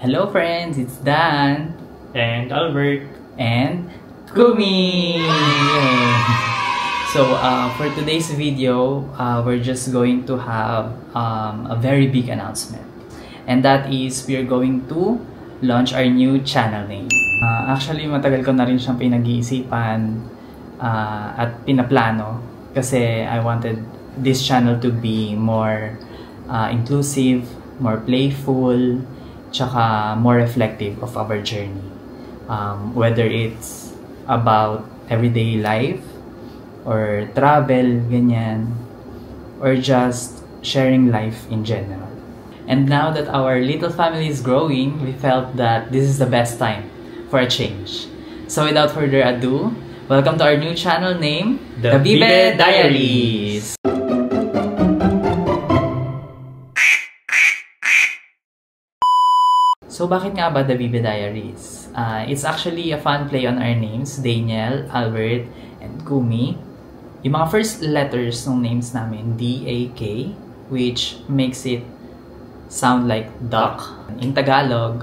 Hello friends, it's Dan and Albert and Kumi! So for today's video, we're just going to have a very big announcement. And that is, we're going to launch our new channel name. Actually, matagal ko na rin siyang pinag-iisipan at pinaplano kasi I wanted this channel to be more inclusive, more playful, tsaka more reflective of our journey. Whether it's about everyday life, or travel, ganyan, or just sharing life in general. And now that our little family is growing, we felt that this is the best time for a change. So without further ado, welcome to our new channel name, The Bibe Diaries! So bakit nga ba The Bibe Diaries? It's actually a fun play on our names, Daniel, Albert, and Kumi. Yung mga first letters ng names namin, D-A-K, which makes it sound like duck. In Tagalog,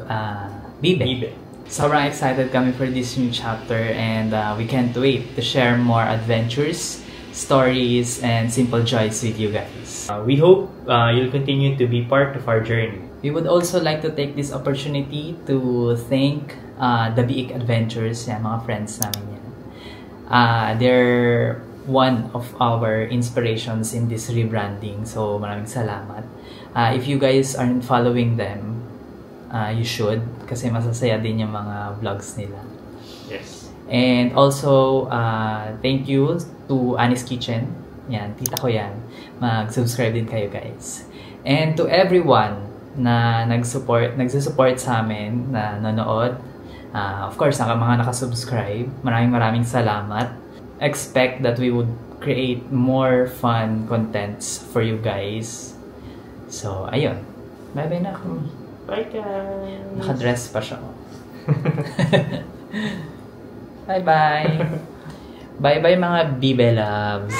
Bibe. Bibe. Sobrang excited kami for this new chapter and we can't wait to share more adventures, stories, and simple joys with you guys. We hope you'll continue to be part of our journey. We would also like to take this opportunity to thank the Biik Adventures, yan, mga friends namin yan. They're one of our inspirations in this rebranding, so maraming salamat. If you guys aren't following them, you should, kasi masasaya din yung mga vlogs nila. Yes. And also, thank you to Annie's Kitchen. Yan, tita ko yan. Mag-subscribe din kayo guys. And to everyone na nagsusupport sa amin, na nanood. Of course, mga nakasubscribe. Maraming salamat. Expect that we would create more fun contents for you guys. So, ayun. Bye-bye na ako. Bye guys! Nakadress pa siya. Bye-bye! Bye-bye mga Bibe loves!